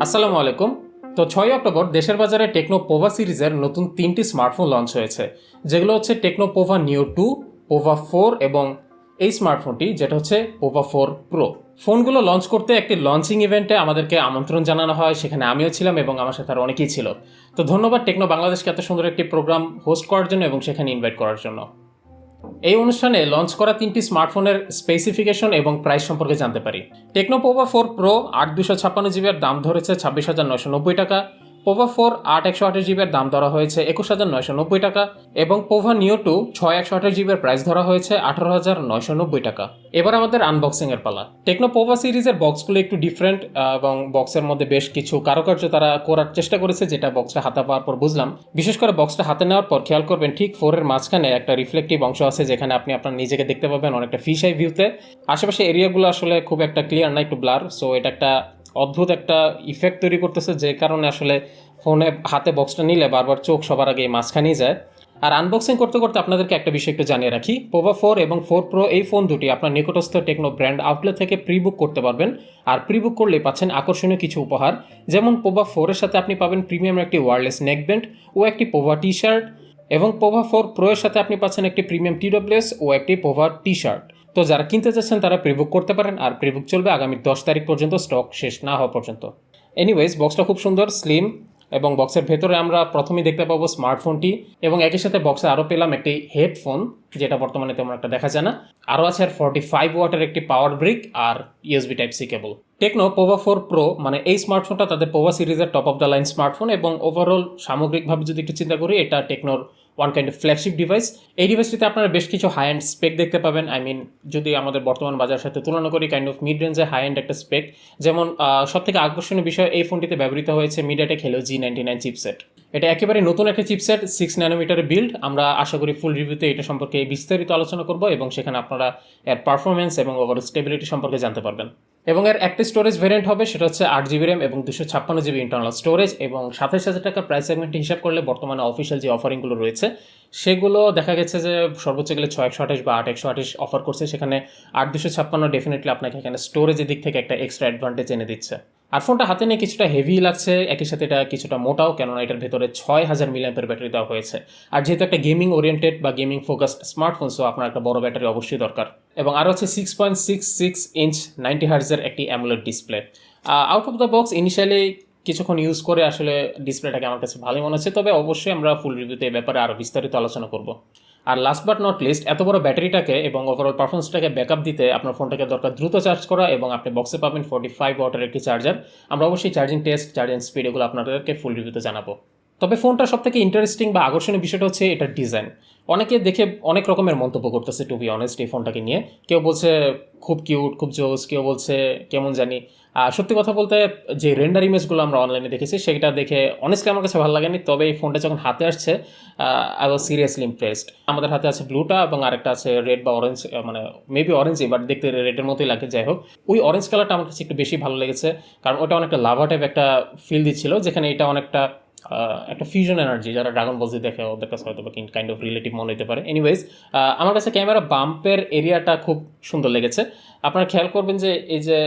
আসসালামু আলাইকুম। তো 6 অক্টোবর দেশের বাজারে টেকনো পোভা সিরিজের নতুন 3টি স্মার্টফোন লঞ্চ হয়েছে, যেগুলো হচ্ছে টেকনো পোভা নিও 2, পোভা 4 এবং এই স্মার্টফোনটি যেটা হচ্ছে পোভা 4 প্রো। ফোনগুলো লঞ্চ করতে একটি লঞ্চিং ইভেন্টে আমাদেরকে আমন্ত্রণ জানানো হয়, সেখানে আমিও ছিলাম এবং আমার সাথে আর অনেকেই ছিল। তো ধন্যবাদ টেকনো বাংলাদেশকে এত সুন্দর একটি প্রোগ্রাম হোস্ট করার জন্য এবং সেখানে ইনভাইট করার জন্য। এই অনুষ্ঠানে লঞ্চ করা 3টি স্মার্টফোনের স্পেসিফিকেশন এবং প্রাইস সম্পর্কে জানতে পারি। টেকনো পোভা 4 প্রো 8/256 জিবি দাম ধরেছে 26,990 টাকা, পোভা 4 8/128 জিবির দাম ধরা হয়েছে 21,990 টাকা এবং পোভা নিও 2 6/128 জিবির প্রাইস ধরা হয়েছে 18,990 টাকা। এবার আমাদের আনবক্সিং এর পালা। টেকনো পোভা সিরিজের বক্সগুলো একটু ডিফারেন্ট এবং বক্সের মধ্যে বেশ কিছু কারুকার্য তারা করার চেষ্টা করেছে, যেটা বক্সটা হাতে পাওয়ার পর বুঝলাম। বিশেষ করে বক্সটা হাতে নেওয়ার পর খেয়াল করবেন ঠিক 4 এর মাঝখানে একটা রিফ্লেক্টিভ অংশ আছে, যেখানে আপনি আপনার নিজেকে দেখতে পাবেন অনেকটা ফিশ আই ভিউতে। আশেপাশে এরিয়াগুলো আসলে খুব একটা ক্লিয়ার না, একটু ব্লার। সো এটা একটা অদ্ভুত একটা ইফেক্ট তৈরি করতেছে, যে কারণে আসলে ফোনে হাতে বক্সটা নিলে বারবার চোখ সবার আগে মাঝখানেই যায়। আর আনবক্সিং করতে করতে আপনাদেরকে একটা বিষয় একটু জানিয়ে রাখি, পোভা 4 এবং 4 প্রো এই ফোন দুটি আপনার নিকটস্থ টেকনো ব্র্যান্ড আউটলেট থেকে প্রি বুক করতে পারবেন। আর প্রি বুক করলে পাচ্ছেন আকর্ষণীয় কিছু উপহার, যেমন পোভা 4 এর সাথে আপনি পাবেন প্রিমিয়াম একটি ওয়্যারলেস নেকব্যান্ড ও একটি পোভা টি শার্ট, এবং পোভা 4 প্রো এর সাথে আপনি পাচ্ছেন একটি প্রিমিয়াম টিডব্লিউএস ও একটি পোভা টি শার্ট। তো যারা কিনতে চাচ্ছেন তারা প্রিবুক করতে পারেন, আর প্রিবুক চলবে আগামী 10 তারিখ পর্যন্ত, স্টক শেষ না হওয়া পর্যন্ত। এনিওয়েজ, বক্সটা খুব সুন্দর, স্লিম, এবং বক্সের ভেতরে আমরা প্রথমেই দেখতে পাবো স্মার্টফোনটি, এবং একই সাথে বক্সে আরও পেলাম একটি হেডফোন, যেটা বর্তমানে তেমন একটা দেখা যায় না। আরও আছে আর 45 ওয়াটের একটি পাওয়ার ব্রিক আর USB type C cable. Tecno Pova 4 pro মানে এই স্মার্টফোনটা তাদের পোভা সিরিজের top of the line smartphone, এবং ওভারঅল সামগ্রিকভাবে যদি একটু চিন্তা করি, এটা টেকনোর one kind of flagship device. এই ডিভাইসটিতে আপনারা বেশ কিছু হাই এন্ড স্পেক দেখতে পাবেন। আই মিন, যদি আমাদের বর্তমান বাজারের সাথে তুলনা করি, কাইন্ড অফ মিড রেঞ্জে হাই এন্ড একটা স্পেক। যেমন সব থেকে আকর্ষণীয় বিষয়, এই ফোনটিতে ব্যবহৃত হয়েছে মিডিয়াটেক হেলিও G99 চিপসেট। এটা একেবারে নতুন একটা চিপসেট, 6 ন্যানোমিটারের বিল্ড। আমরা আশা করি ফুল রিভিউতে এটা সম্পর্কে বিস্তারিত আলোচনা করব, এবং সেখানে আপনারা এর পারফরমেন্স এবং ওভারঅল স্টেবিলিটি সম্পর্কে জানতে পারবেন। এবং এর একটা স্টোরেজ ভেরিয়েন্ট হবে, সেটা হচ্ছে 8 জিবি র্যাম এবং 256 জিবি ইন্টারনাল স্টোরেজ, এবং 27,000 টাকা প্রাইস সেগমেন্টে হিসাব করলে বর্তমানে অফিসিয়াল যে অফারিংগুলো রয়েছে সেগুলো দেখা গেছে যে সর্বোচ্চ গেলে 6/128 বা 8/128 অফার করছে, সেখানে 8/256 ডেফিনেটলি আপনাকে এখানে স্টোরেজের দিক থেকে একটা এক্সট্রা অ্যাডভান্টেজ এনে দিচ্ছে। আর ফোনটা হাতে নিয়ে কিছুটা হেভি লাগছে, একই সাথে এটা কিছুটা মোটাও, কেননা এটার ভেতরে 6000 মিলিঅ্যাম্পিয়ার ব্যাটারি দেওয়া হয়েছে। আর যেহেতু একটা গেমিং ওরিয়েন্টেড বা গেমিং ফোকাসড স্মার্টফোন, সো আপনার একটা বড় ব্যাটারি অবশ্যই দরকার। এবং আরও হচ্ছে 6.66 ইঞ্চ 90 হার্জের একটি AMOLED display. Out of the box initially কিছুক্ষণ ইউজ করে আসলে ডিসপ্লেটাকে আমার কাছে ভালোই মনে হচ্ছে, তবে অবশ্যই আমরা ফুল রিভিউতে এই ব্যাপারে আরও বিস্তারিত আলোচনা করব। আর লাস্ট বাট নট লিস্ট, এত বড় ব্যাটারিটাকে এবং ওভারঅল পারফরমেন্সটাকে ব্যাকআপ দিতে আপনার ফোনটাকে দরকার দ্রুত চার্জ করা, এবং আপনি বক্সে পাবেন 45 ওয়াটের একটি চার্জার। আমরা অবশ্যই চার্জিং টেস্ট, চার্জিং স্পিড এগুলো আপনাদেরকে ফুল রিভিউতে জানাবো। তবে ফোনটা সবথেকে ইন্টারেস্টিং বা আকর্ষণীয় বিষয়টা হচ্ছে এটার ডিজাইন। অনেকে দেখে অনেক রকমের মন্তব্য করতেছে, টু বি অনেস্ট, এই ফোনটাকে নিয়ে। কেউ বলছে খুব কিউট, খুব জোস, কেউ বলছে কেমন জানি। সত্যি কথা বলতে, যে রেন্ডার ইমেজগুলো আমরা অনলাইনে দেখেছি সেটা দেখে অনেস্টলি আমার কাছে ভালো লাগেনি, তবে এই ফোনটা যখন হাতে আসছে আই ওয়াজ সিরিয়াসলি ইমপ্রেসড। আমাদের হাতে আছে ব্লুটা এবং আরেকটা আছে রেড বা অরেঞ্জ, মানে মেবি অরেঞ্জই, বাট দেখতে রেডের মতোই লাগে। যাই হোক, ওই অরেঞ্জ কালারটা আমার কাছে একটু বেশি ভালো লেগেছে, কারণ ওটা অনেকটা লাভা টাইপ একটা ফিল দিচ্ছিল, যেখানে এটা অনেকটা একটা ফিউশন এনার্জি, যারা ড্রাগন বলজি দেখে ওদের কাছে হয়তো বা কাইন্ড অফ রিলেটিভ মনে হতে পারে। এনিওয়েজ, আমার কাছে ক্যামেরা বাম্পের এরিয়াটা খুব সুন্দর লেগেছে। আপনারা খেয়াল করবেন যে এই যে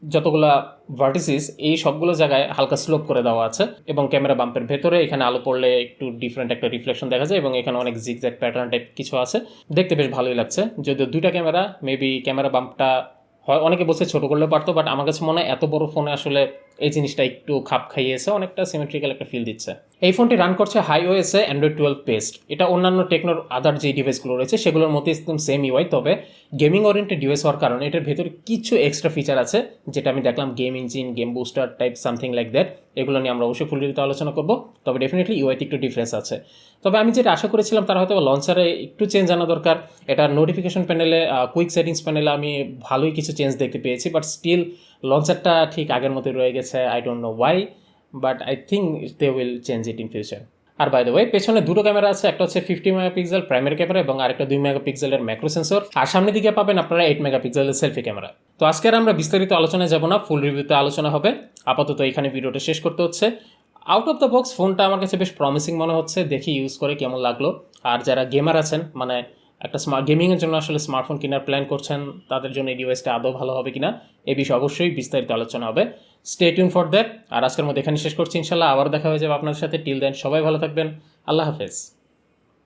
যতগুলা ভার্টিসিস, এই সবগুলো জায়গায় হালকা স্লোপ করে দেওয়া আছে, এবং ক্যামেরা বাম্পের ভেতরে এখানে আলো পড়লে একটু ডিফারেন্ট একটা রিফ্লেকশন দেখা যায়, এবং এখানে অনেক জিগজ্যাগ প্যাটার্ন টাইপ কিছু আছে, দেখতে বেশ ভালোই লাগছে। যদিও দুইটা ক্যামেরা, মেবি ক্যামেরা বাম্পটা হয় অনেকে বলছে ছোটো করলে পারতো, বাট আমার কাছে মনে হয় এত বড় ফোনে আসলে এই জিনিসটা একটু খাপ খাইয়েছে, অনেকটা সিমেট্রিক্যাল একটা ফিল দিচ্ছে। এই ফোনটি রান করছে হাইওএসে অ্যান্ড্রয়েড 12 বেসড। এটা অন্যান্য টেকনোর আদার যে ডিভাইসগুলো রয়েছে সেগুলোর মধ্যে একদম সেম ইউআই, তবে গেমিং ওরিয়েন্টেড ডিভাইস হওয়ার কারণে এটার ভেতরে কিছু এক্সট্রা ফিচার আছে, যেটা আমি দেখলাম, game engine, game booster type something like that. এগুলো নিয়ে আমরা অবশ্যই ফুল রিভিউতে আলোচনা করবো, তবে ডেফিনেটলি ইউআইতে একটু ডিফারেন্স আছে। তবে আমি যেটা আশা করেছিলাম, তার হয়তো লঞ্চারে একটু চেঞ্জ আনা দরকার। এটার নোটিফিকেশন প্যানেলে, কুইক সেটিংস প্যানেলে আমি ভালোই কিছু চেঞ্জ দেখতে পেয়েছি, বাট স্টিল লঞ্চারটা ঠিক আগের মতোই রয়ে গেছে। I don't know why, but I think they will change it in future. আর বাই দ্য ওয়ে, পেছনে দুটো ক্যামেরা আছে, একটা হচ্ছে 50 মেগাপিক্সেল প্রাইমারি ক্যামেরা এবং আরেকটা 2 মেগাপিক্সেলের ম্যাক্রো সেন্সর, আর সামনের দিকে পাবেন আপনারা 8 মেগাপিক্সেলের সেলফি ক্যামেরা। তো আজকে আর আমরা বিস্তারিত আলোচনায় যাব না, ফুল রিভিউতে আলোচনা হবে। আপাতত এখানে ভিডিওটা শেষ করতে হচ্ছে। আউট অফ দ্য বক্স ফোনটা আমার কাছে বেশ প্রমিসিং মনে হচ্ছে, দেখি ইউজ করে কেমন লাগলো। আর যারা গেমার আছেন, মানে একটা গেমিংয়ের জন্য আসলে স্মার্টফোন কেনার প্ল্যান করছেন, তাদের জন্য এই ডিভাইসটা আদৌ ভালো হবে কিনা এই বিষয়ে অবশ্যই বিস্তারিত আলোচনা হবে। Stay tune for that. আর আজকের মধ্যে এখানে শেষ করছি, ইনশাল্লাহ আবার দেখা হয়ে যাবে আপনাদের সাথে। টিল দেন সবাই ভালো থাকবেন, আল্লাহ হাফেজ।